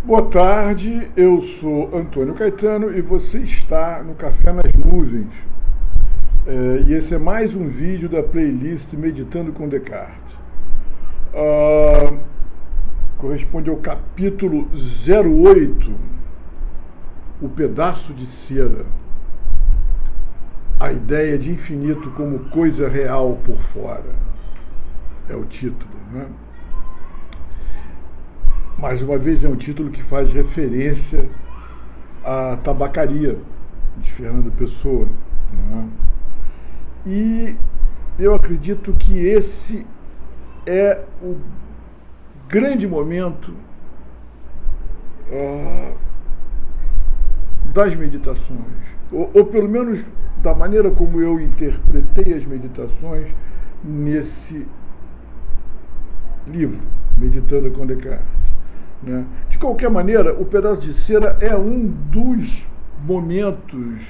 Boa tarde, eu sou Antônio Caetano e você está no Café nas Nuvens. E esse é mais um vídeo da playlist Meditando com Descartes. Corresponde ao capítulo 08, O Pedaço de Cera. A ideia de infinito como coisa real por fora. É o título, né? Mais uma vez, é um título que faz referência à tabacaria de Fernando Pessoa, né? E eu acredito que esse é o grande momento das meditações, ou pelo menos da maneira como eu interpretei as meditações nesse livro, Meditando com Descartes. Né? De qualquer maneira, o pedaço de cera é um dos momentos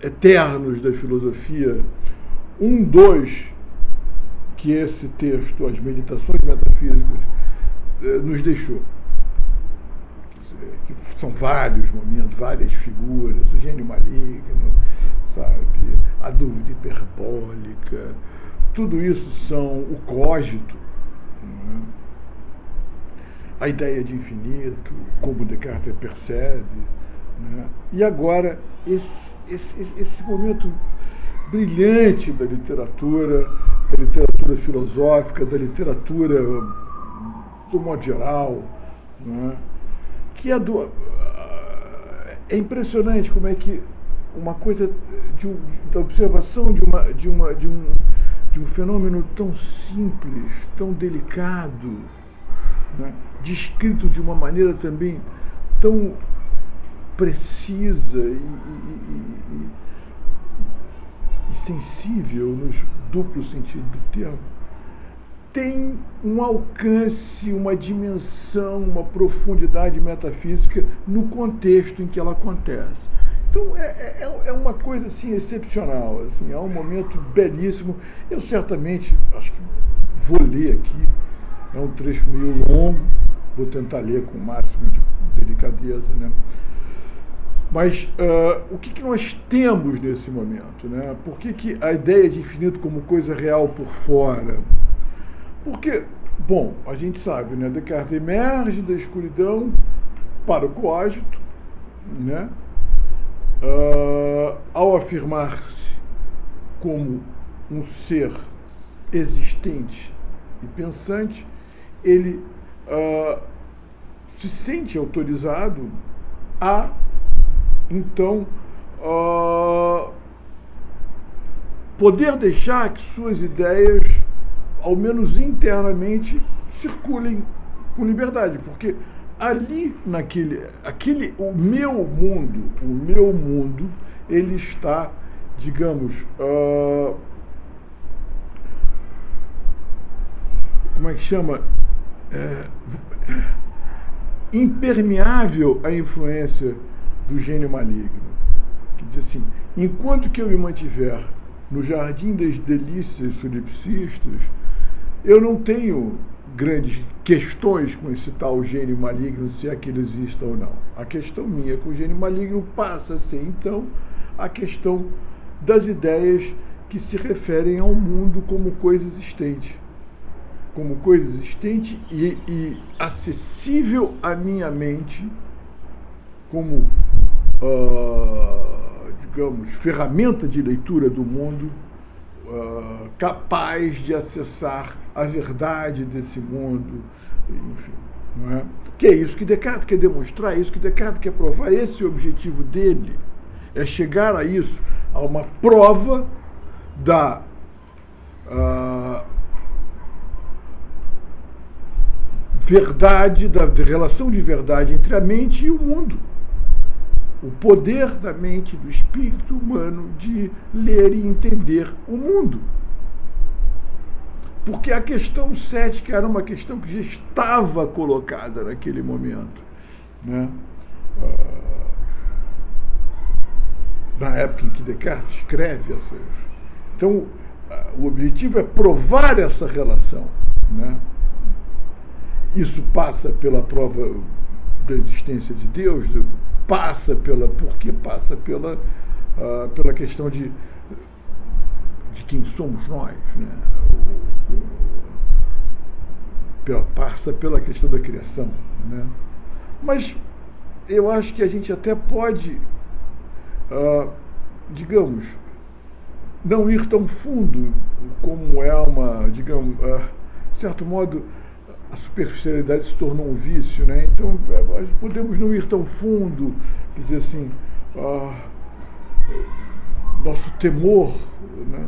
eternos da filosofia, um dos que esse texto, as meditações metafísicas, nos deixou. Quer dizer, que são vários momentos, várias figuras, o gênio maligno, sabe, a dúvida hiperbólica, tudo isso são o cogito, né? A ideia de infinito, como Descartes percebe, né? E agora, esse momento brilhante da literatura filosófica, da literatura do modo geral, né? Que é impressionante como é que uma coisa da observação de um fenômeno tão simples, tão delicado, né, descrito de uma maneira também tão precisa e sensível, nos duplos sentidos do termo, tem um alcance, uma dimensão, uma profundidade metafísica no contexto em que ela acontece. Então é uma coisa assim, excepcional, assim, é um momento belíssimo. Eu certamente, acho que vou ler aqui, é um trecho meio longo, vou tentar ler com o máximo de delicadeza, né? Mas o que nós temos nesse momento, né? Por que a ideia de infinito como coisa real por fora? Porque, bom, a gente sabe, né? Descartes emerge da escuridão para o cogito, né? Ao afirmar-se como um ser existente e pensante, ele se sente autorizado a, então, poder deixar que suas ideias, ao menos internamente, circulem com liberdade, porque ali, o meu mundo, ele está, digamos, como é que chama? Impermeável à influência do gênio maligno. Quer dizer assim, enquanto que eu me mantiver no jardim das delícias solipsistas, eu não tenho grandes questões com esse tal gênio maligno, se é que ele exista ou não. A questão minha com o gênio maligno passa a ser, então, a questão das ideias que se referem ao mundo como coisa existente. Como coisa existente e acessível à minha mente, como, digamos, ferramenta de leitura do mundo, capaz de acessar a verdade desse mundo, enfim, não é? Que é isso que Descartes quer demonstrar, é isso que Descartes quer provar, esse é o objetivo dele, é chegar a isso, a uma prova da verdade, da relação de verdade entre a mente e o mundo. O poder da mente, do espírito humano de ler e entender o mundo. Porque a questão cética era uma questão que já estava colocada naquele momento, né? Na época em que Descartes escreve essas. Então, o objetivo é provar essa relação, né? isso passa pela prova da existência de Deus, porque passa pela questão de quem somos nós, né? Passa pela questão da criação, né? Mas eu acho que a gente até pode, digamos, não ir tão fundo como é digamos, de certo modo, a superficialidade se tornou um vício, né? Então, podemos não ir tão fundo, quer dizer assim, nosso temor, né?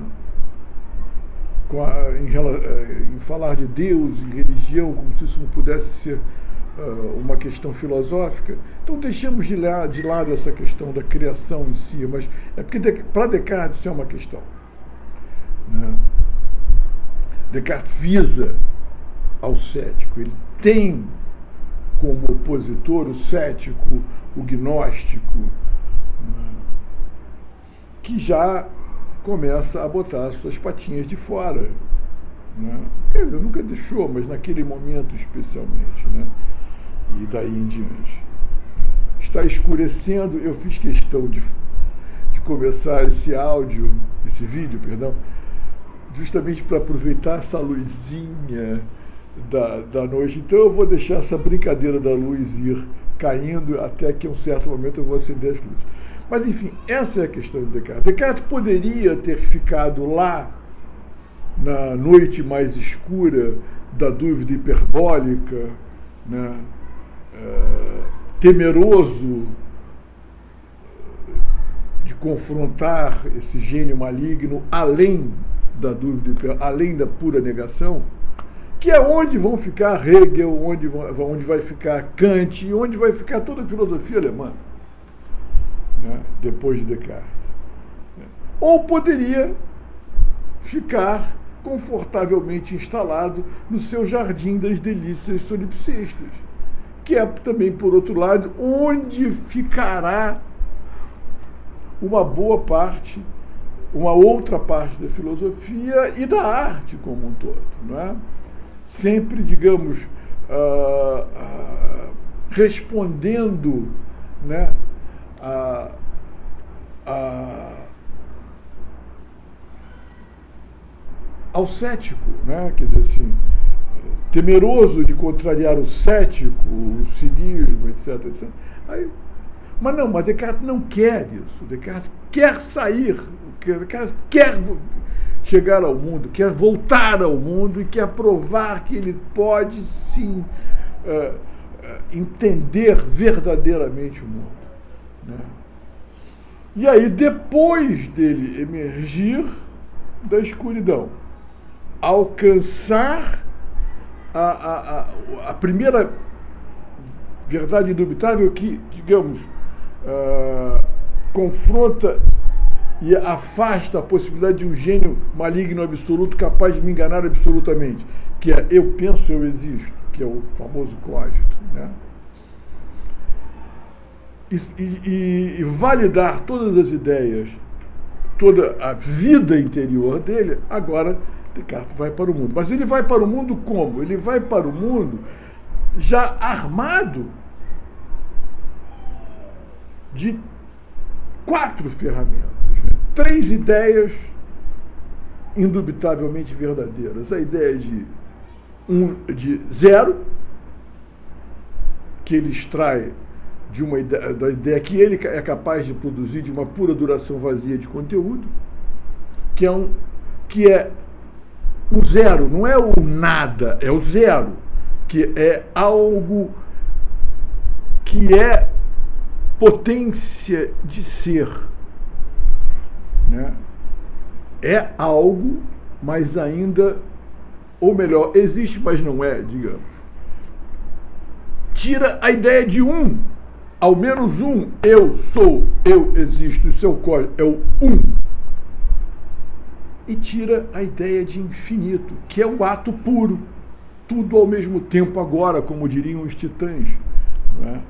Em falar de Deus, em religião, como se isso não pudesse ser uma questão filosófica. Então deixamos de lado essa questão da criação em si, mas é porque para Descartes isso é uma questão, né? Descartes visa ao cético, ele tem como opositor o cético, o gnóstico, né? Que já começa a botar suas patinhas de fora, né? Quer dizer, nunca deixou, mas naquele momento especialmente, né? E daí em diante. Está escurecendo, eu fiz questão de começar esse vídeo, justamente para aproveitar essa luzinha da noite. Então eu vou deixar essa brincadeira da luz ir caindo até que em um certo momento eu vou acender as luzes. Mas, enfim, essa é a questão de Descartes. Descartes poderia ter ficado lá na noite mais escura da dúvida hiperbólica, né? Temeroso de confrontar esse gênio maligno além da dúvida, além da pura negação, que é onde vão ficar Hegel, onde vai ficar Kant e onde vai ficar toda a filosofia alemã, né, depois de Descartes. Ou poderia ficar confortavelmente instalado no seu jardim das delícias solipsistas, que é também, por outro lado, onde ficará uma outra parte da filosofia e da arte como um todo, não é? Sempre, digamos, respondendo, né, ao cético, né? Quer dizer assim, temeroso de contrariar o cético, o cinismo, etc, etc. Mas Descartes não quer isso. Descartes quer sair, Descartes quer chegar ao mundo, quer voltar ao mundo e quer provar que ele pode, sim, entender verdadeiramente o mundo, né? E aí, depois dele emergir da escuridão, alcançar a primeira verdade indubitável que, digamos, confronta e afasta a possibilidade de um gênio maligno absoluto capaz de me enganar absolutamente, que é eu penso, eu existo, que é o famoso cogito, né? E validar todas as ideias, toda a vida interior dele, agora Descartes vai para o mundo. Mas ele vai para o mundo como? Ele vai para o mundo já armado de 4 ferramentas, né? 3 ideias indubitavelmente verdadeiras. A ideia de zero, que ele extrai da ideia que ele é capaz de produzir de uma pura duração vazia de conteúdo, que é o zero, não é o nada, é o zero, que é algo que é potência de ser, né? É algo, mas ainda, ou melhor, existe, mas não é, digamos. Tira a ideia de ao menos eu sou, eu existo, o seu código é o e tira a ideia de infinito, que é um ato puro, tudo ao mesmo tempo agora, como diriam os titãs, não é?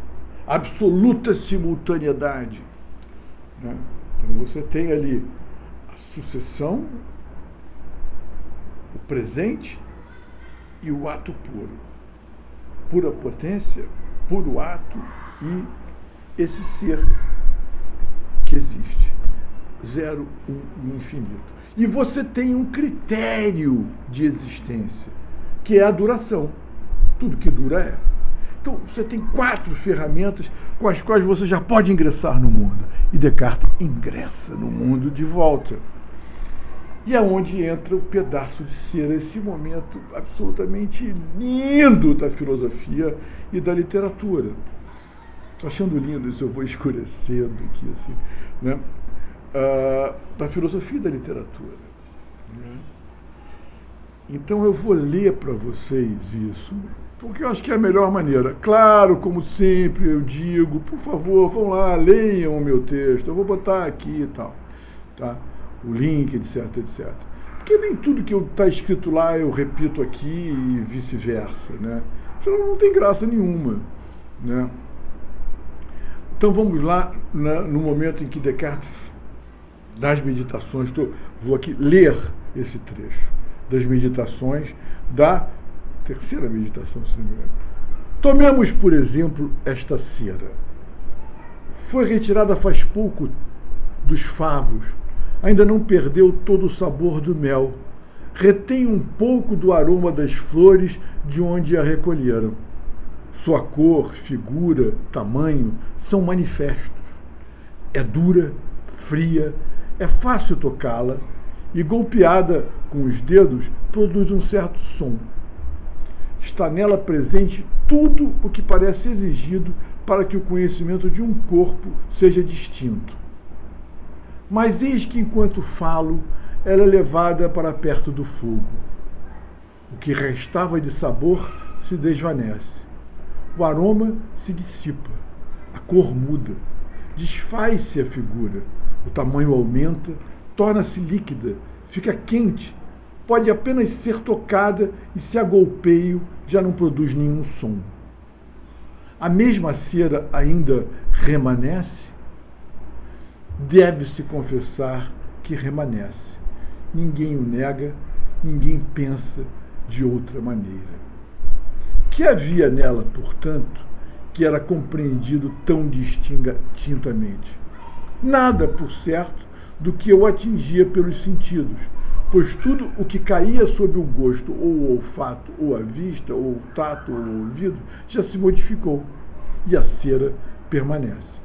Absoluta simultaneidade, né? Então você tem ali a sucessão, o presente e o ato puro. pura potência, puro ato e esse ser que existe. 0, 1 e infinito. E você tem um critério de existência, que é a duração. Tudo que dura é. Então, você tem 4 ferramentas com as quais você já pode ingressar no mundo. E Descartes ingressa no mundo de volta. E é onde entra o pedaço de cera, esse momento absolutamente lindo da filosofia e da literatura. Estou achando lindo isso, eu vou escurecendo aqui, assim, né? Da filosofia e da literatura. Né? Então eu vou ler para vocês isso, porque eu acho que é a melhor maneira. Claro, como sempre eu digo, por favor, vão lá, leiam o meu texto, eu vou botar aqui e tal, tá? O link, etc, etc. Porque nem tudo que está escrito lá eu repito aqui e vice-versa, né? Senão não tem graça nenhuma, né? Então vamos lá, no momento em que Descartes, nas meditações, vou aqui ler esse trecho das meditações da terceira meditação, se não me engano. Tomemos, por exemplo, esta cera. Foi retirada faz pouco dos favos, ainda não perdeu todo o sabor do mel, retém um pouco do aroma das flores de onde a recolheram. Sua cor, figura, tamanho são manifestos. É dura, fria, é fácil tocá-la e, golpeada com os dedos, produz um certo som. Está nela presente tudo o que parece exigido para que o conhecimento de um corpo seja distinto. Mas eis que, enquanto falo, ela é levada para perto do fogo. O que restava de sabor se desvanece. O aroma se dissipa, a cor muda, desfaz-se a figura, o tamanho aumenta, torna-se líquida, fica quente, pode apenas ser tocada e, se a golpeio, já não produz nenhum som. A mesma cera ainda remanesce? Deve-se confessar que remanesce. Ninguém o nega, ninguém pensa de outra maneira. Que havia nela, portanto, que era compreendido tão distintamente? Nada, por certo, do que eu atingia pelos sentidos, pois tudo o que caía sob o gosto, ou o olfato, ou a vista, ou o tato, ou o ouvido, já se modificou, e a cera permanece.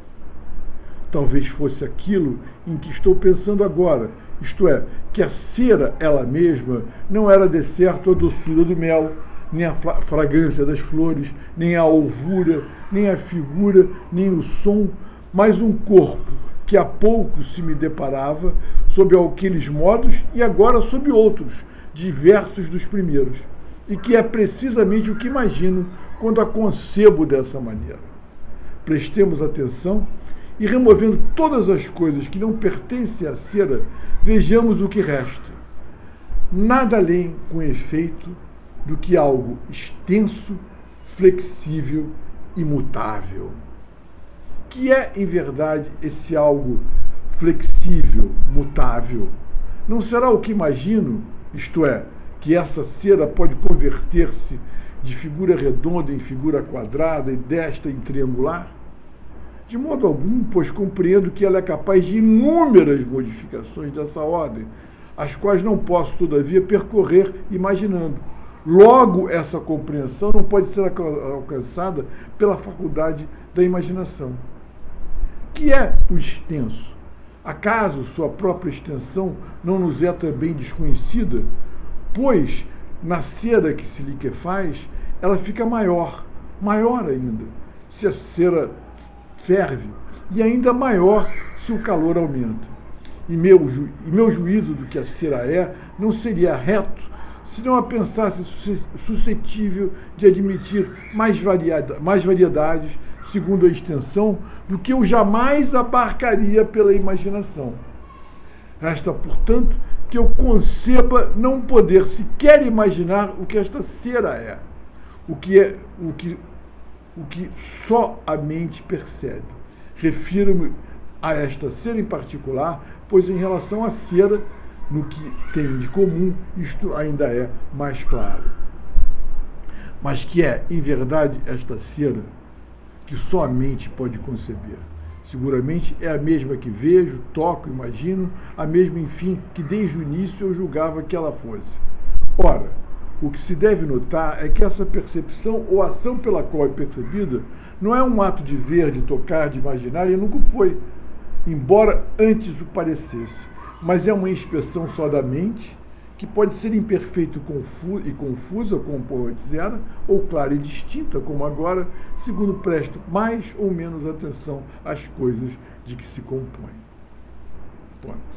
Talvez fosse aquilo em que estou pensando agora, isto é, que a cera, ela mesma, não era de certo a doçura do mel, nem a fragrância das flores, nem a alvura, nem a figura, nem o som, mas um corpo que há pouco se me deparava sob aqueles modos e agora sob outros, diversos dos primeiros, e que é precisamente o que imagino quando a concebo dessa maneira. Prestemos atenção e, removendo todas as coisas que não pertencem à cera, vejamos o que resta. Nada além, com efeito, do que algo extenso, flexível e mutável. Que é, em verdade, esse algo flexível, mutável? Não será o que imagino, isto é, que essa cera pode converter-se de figura redonda em figura quadrada e desta em triangular? De modo algum, pois compreendo que ela é capaz de inúmeras modificações dessa ordem, as quais não posso, todavia, percorrer imaginando. Logo, essa compreensão não pode ser alcançada pela faculdade da imaginação. Que é o extenso? Acaso sua própria extensão não nos é também desconhecida? Pois, na cera que se liquefaz, ela fica maior ainda, se a cera ferve, e ainda maior se o calor aumenta. E meu juízo do que a cera é não seria reto se não a pensasse suscetível de admitir mais variedades, segundo a extensão, do que eu jamais abarcaria pela imaginação. Resta, portanto, que eu conceba não poder sequer imaginar o que esta cera é, o que só a mente percebe. Refiro-me a esta cera em particular, pois em relação à cera, no que tem de comum, isto ainda é mais claro. mas que é, em verdade, esta cera que só a mente pode conceber. Seguramente é a mesma que vejo, toco, imagino, a mesma, enfim, que desde o início eu julgava que ela fosse. Ora, o que se deve notar é que essa percepção ou ação pela qual é percebida não é um ato de ver, de tocar, de imaginar, e nunca foi, embora antes o parecesse, mas é uma inspeção só da mente, que pode ser imperfeita e confusa, como antes era, ou clara e distinta, como agora, segundo presto mais ou menos atenção às coisas de que se compõe. Ponto.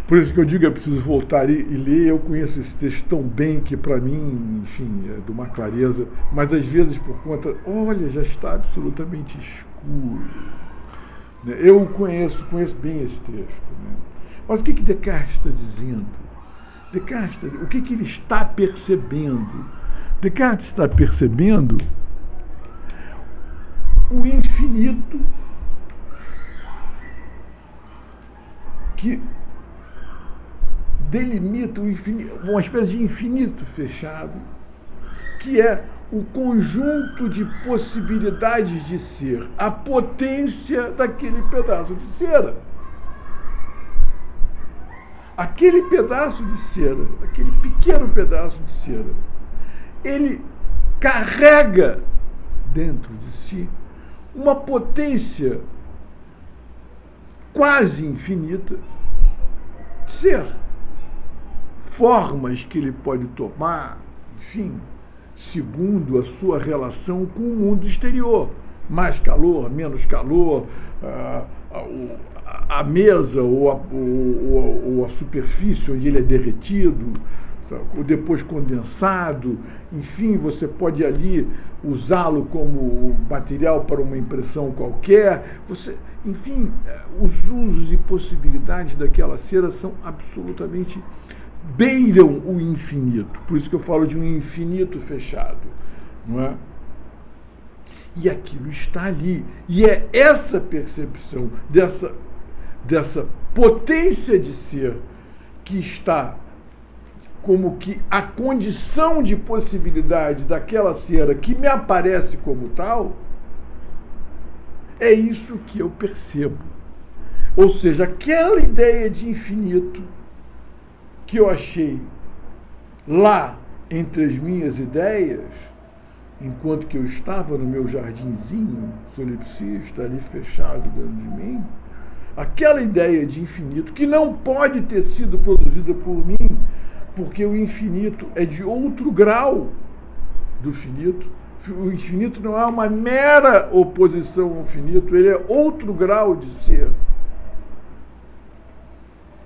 Por isso que eu digo, é preciso voltar e ler. Eu conheço esse texto tão bem que, para mim, enfim, é de uma clareza, mas às vezes por conta, olha, já está absolutamente escuro. Eu conheço bem esse texto, né? Mas o que Descartes está dizendo? O que ele está percebendo? Descartes está percebendo o infinito que delimita o infinito, uma espécie de infinito fechado, que é o conjunto de possibilidades de ser, a potência daquele pedaço de cera. Aquele pedaço de cera, aquele pequeno pedaço de cera, ele carrega dentro de si uma potência quase infinita de ser. Formas que ele pode tomar, enfim, segundo a sua relação com o mundo exterior. Mais calor, menos calor, a mesa ou a superfície onde ele é derretido, ou depois condensado, enfim, você pode ali usá-lo como material para uma impressão qualquer. Enfim, os usos e possibilidades daquela cera são absolutamente beiram o infinito. Por isso que eu falo de um infinito fechado, não é? E aquilo está ali. E é essa percepção dessa potência de ser que está como que a condição de possibilidade daquela cera que me aparece como tal, é isso que eu percebo. Ou seja, aquela ideia de infinito que eu achei lá entre as minhas ideias, enquanto que eu estava no meu jardinzinho solipsista ali fechado dentro de mim, aquela ideia de infinito que não pode ter sido produzida por mim, porque o infinito é de outro grau do finito. O infinito não é uma mera oposição ao finito, ele é outro grau de ser.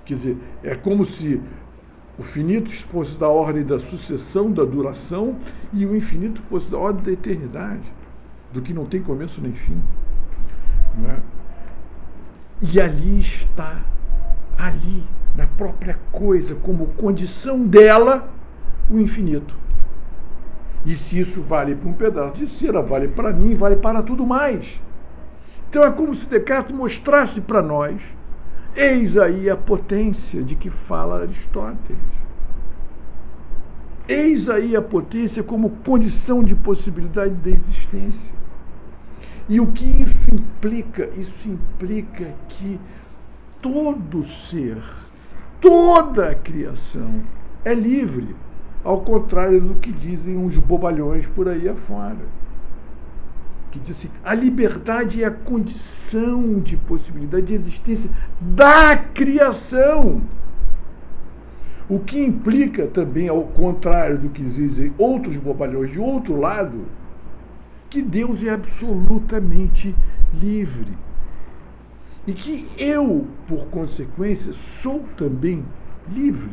Quer dizer, é como se o finito fosse da ordem da sucessão, da duração, e o infinito fosse da ordem da eternidade, do que não tem começo nem fim. Não é? E ali está, ali, na própria coisa, como condição dela, o infinito. E se isso vale para um pedaço de cera, vale para mim, vale para tudo mais. Então é como se Descartes mostrasse para nós, eis aí a potência de que fala Aristóteles. Eis aí a potência como condição de possibilidade da existência. E o que isso implica? Isso implica que todo ser, toda a criação é livre, ao contrário do que dizem uns bobalhões por aí afora. Que diz assim, a liberdade é a condição de possibilidade de existência da criação. O que implica também, ao contrário do que dizem outros bobalhões de outro lado, que Deus é absolutamente livre. E que eu, por consequência, sou também livre.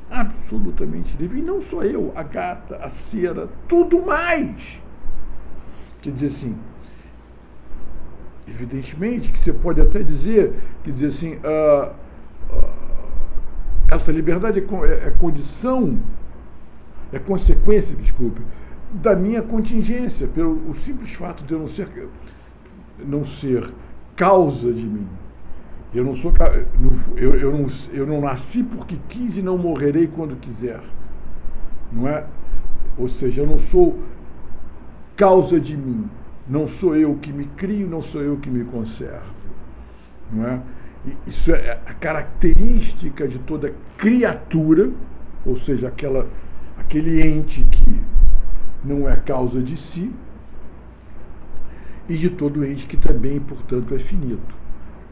Absolutamente livre. E não só eu, a gata, a cera, tudo mais. Quer dizer assim, evidentemente que você pode até dizer, essa liberdade é condição, é consequência, desculpe, da minha contingência, pelo simples fato de eu não ser causa de mim. Eu não nasci porque quis e não morrerei quando quiser. Não é? ou seja, eu não sou causa de mim, não sou eu que me crio, não sou eu que me conservo, não é? Isso é a característica de toda criatura, ou seja, aquele ente que não é causa de si, e de todo ente que também, portanto, é finito.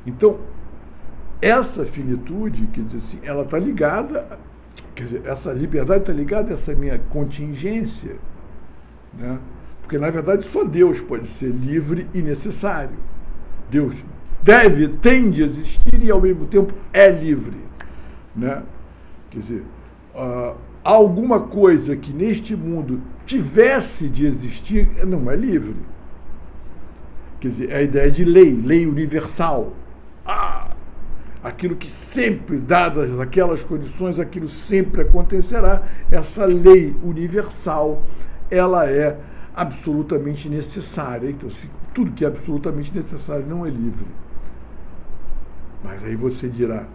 Então, essa finitude, quer dizer assim, ela está ligada, quer dizer, essa liberdade está ligada a essa minha contingência, né? Porque, na verdade, só Deus pode ser livre e necessário. Deus tem de existir e, ao mesmo tempo, é livre, né? Quer dizer, alguma coisa que neste mundo tivesse de existir não é livre. Quer dizer, é a ideia de lei universal. Aquilo que sempre, dadas aquelas condições, aquilo sempre acontecerá. Essa lei universal, ela é absolutamente necessária. Então, tudo que é absolutamente necessário não é livre. Mas aí você dirá,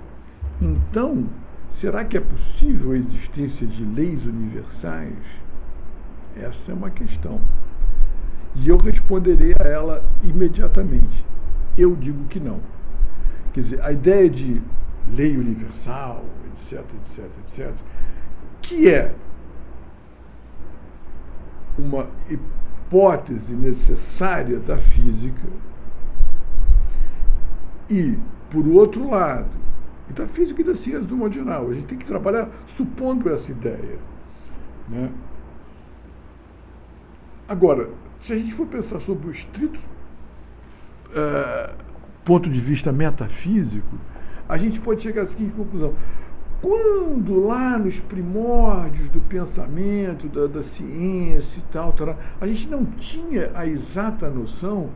então, será que é possível a existência de leis universais? Essa é uma questão. E eu responderei a ela imediatamente. Eu digo que não. Quer dizer, a ideia de lei universal, etc, etc, etc, que é uma hipótese necessária da física e, por outro lado, e da física e da ciência do modo geral, a gente tem que trabalhar supondo essa ideia, né? Agora, se a gente for pensar sobre o estrito ponto de vista metafísico, a gente pode chegar à seguinte conclusão. Quando lá nos primórdios do pensamento, da ciência e tal, a gente não tinha a exata noção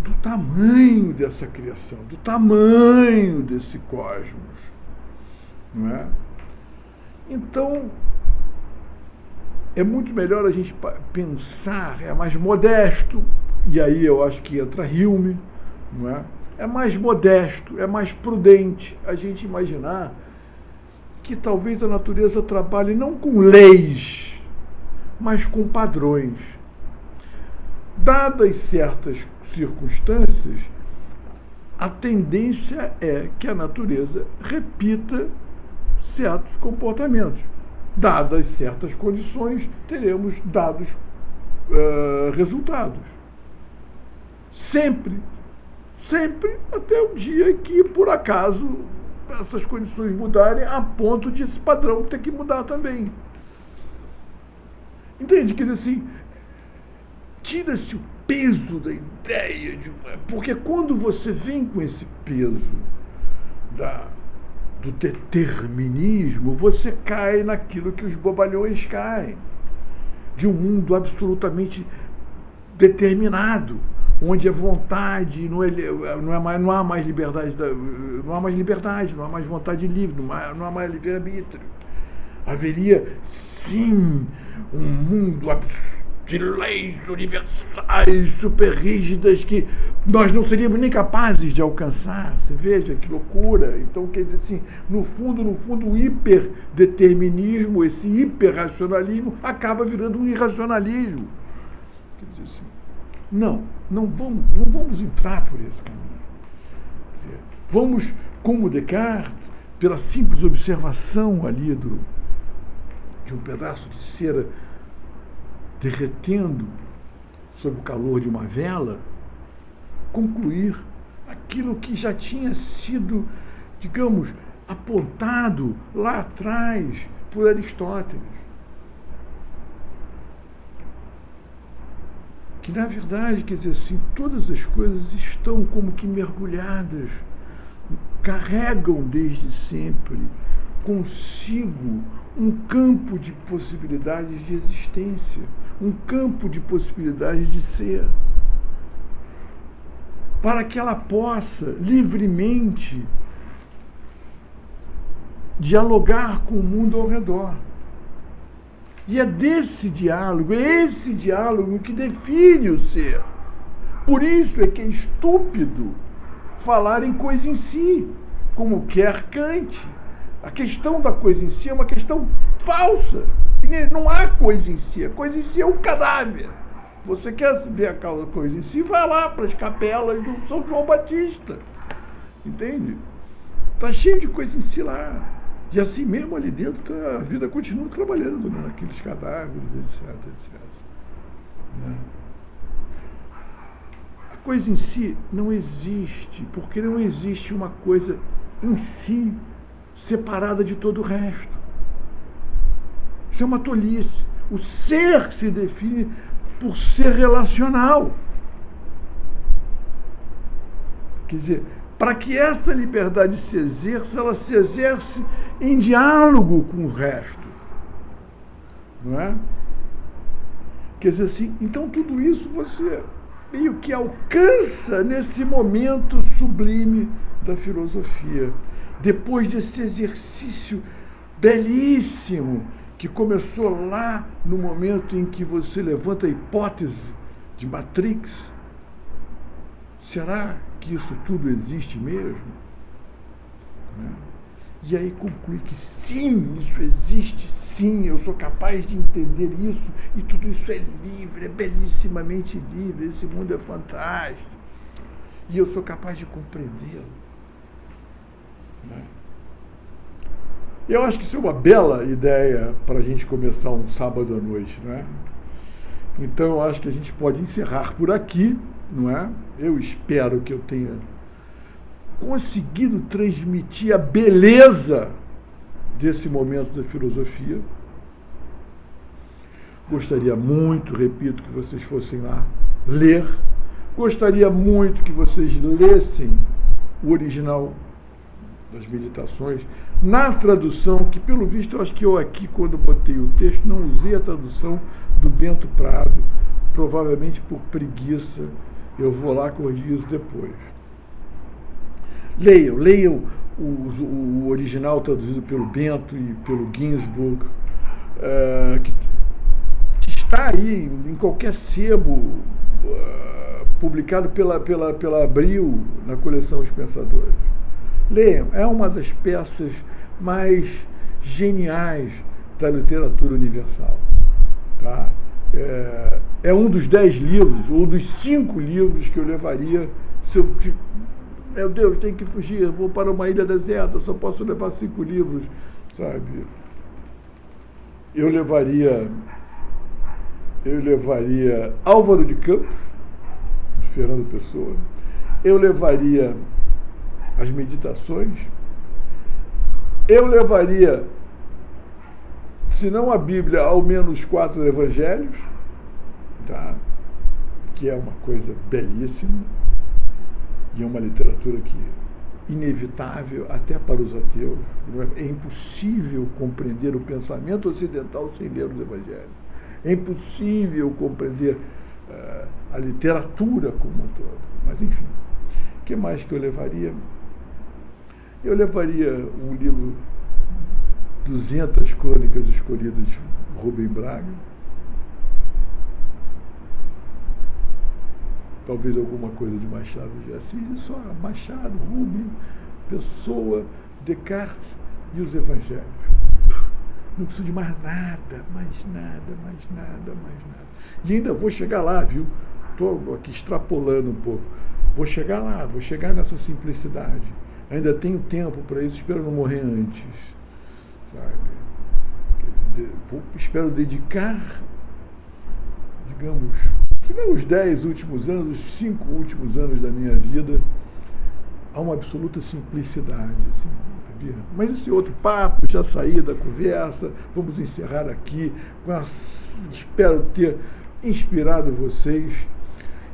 do tamanho dessa criação, do tamanho desse cosmos, não é? Então, é muito melhor a gente pensar, é mais modesto, e aí eu acho que entra Hume, não é? É mais modesto, é mais prudente a gente imaginar que talvez a natureza trabalhe não com leis, mas com padrões. Dadas certas circunstâncias, a tendência é que a natureza repita certos comportamentos. Dadas certas condições, teremos dados resultados. Sempre até o dia que, por acaso, essas condições mudarem a ponto de esse padrão ter que mudar também. Entende? Quer dizer assim, tira-se o peso da ideia de uma... Porque quando você vem com esse peso do determinismo, você cai naquilo que os bobalhões caem, de um mundo absolutamente determinado, onde a vontade não há mais liberdade, não há mais vontade livre, não há mais livre-arbítrio. Haveria, sim, um mundo de leis universais, super rígidas, que nós não seríamos nem capazes de alcançar. Você veja que loucura. Então, quer dizer assim, no fundo, o hiperdeterminismo, esse hiperracionalismo, acaba virando um irracionalismo. Quer dizer assim, não vamos entrar por esse caminho. Quer dizer, vamos, como Descartes, pela simples observação ali de um pedaço de cera derretendo sob o calor de uma vela, concluir aquilo que já tinha sido, digamos, apontado lá atrás por Aristóteles. Que, na verdade, quer dizer assim, todas as coisas estão como que mergulhadas, carregam desde sempre consigo um campo de possibilidades de existência, um campo de possibilidades de ser, para que ela possa livremente dialogar com o mundo ao redor. E é esse diálogo que define o ser. Por isso é que é estúpido falar em coisa em si, como quer Kant. A questão da coisa em si é uma questão falsa. Não há coisa em si. A coisa em si é um cadáver. Você quer ver aquela coisa em si, vai lá para as capelas do São João Batista. Entende? Está cheio de coisa em si lá. E assim mesmo ali dentro a vida continua trabalhando, né? Naqueles cadáveres, etc, etc. Né? A coisa em si não existe, porque não existe uma coisa em si separada de todo o resto. Isso é uma tolice. O ser se define por ser relacional. Quer dizer, para que essa liberdade se exerça, ela se exerce em diálogo com o resto. Não é? Quer dizer assim, então tudo isso você meio que alcança nesse momento sublime da filosofia. Depois desse exercício belíssimo que começou lá no momento em que você levanta a hipótese de Matrix. Será que isso tudo existe mesmo? E aí conclui que sim, isso existe, sim, eu sou capaz de entender isso, e tudo isso é livre, é belissimamente livre, esse mundo é fantástico, e eu sou capaz de compreendê-lo. Eu acho que isso é uma bela ideia para a gente começar um sábado à noite, não é? Então eu acho que a gente pode encerrar por aqui, não é? Eu espero que eu tenha conseguido transmitir a beleza desse momento da filosofia. Gostaria muito, repito, que vocês fossem lá ler. Gostaria muito que vocês lessem o original das meditações, na tradução, que pelo visto eu acho que eu aqui, quando botei o texto, não usei a tradução do Bento Prado, provavelmente por preguiça. Eu vou lá corrigir isso depois. Leiam o original traduzido pelo Bento e pelo Ginsburg, que está aí em qualquer sebo, publicado pela Abril, na coleção Os Pensadores. Leiam, é uma das peças mais geniais da literatura universal. Tá? É um dos 10 livros, ou dos 5 livros que eu levaria se eu... Meu Deus, tem que fugir, vou para uma ilha deserta, só posso levar 5 livros, sabe? Eu levaria Álvaro de Campos, de Fernando Pessoa. Eu levaria as Meditações. Eu levaria, se não a Bíblia, ao menos 4 evangelhos, tá? Que é uma coisa belíssima. E é uma literatura que é inevitável até para os ateus. É impossível compreender o pensamento ocidental sem ler os evangelhos. É impossível compreender a literatura como um todo. Mas, enfim, o que mais que eu levaria? Eu levaria um livro, 200 Crônicas Escolhidas de Rubem Braga. Talvez alguma coisa de Machado de Assis, só Machado, Rubem, Pessoa, Descartes e os Evangelhos. Não preciso de mais nada, mais nada, mais nada, mais nada. E ainda vou chegar lá, viu? Estou aqui extrapolando um pouco. Vou chegar lá, vou chegar nessa simplicidade. Ainda tenho tempo para isso, espero não morrer antes. Sabe? Espero dedicar, digamos, se não os 10 últimos anos, os 5 últimos anos da minha vida, a uma absoluta simplicidade, assim, sabia? Mas esse outro papo, já saí da conversa, vamos encerrar aqui, espero ter inspirado vocês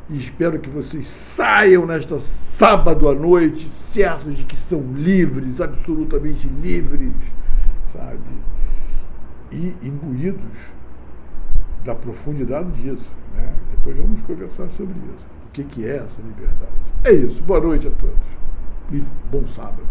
e espero que vocês saiam nesta sábado à noite certos de que são livres, absolutamente livres, sabe? E imbuídos da profundidade disso. Né? Depois vamos conversar sobre isso. O que é essa liberdade? É isso. Boa noite a todos. E bom sábado.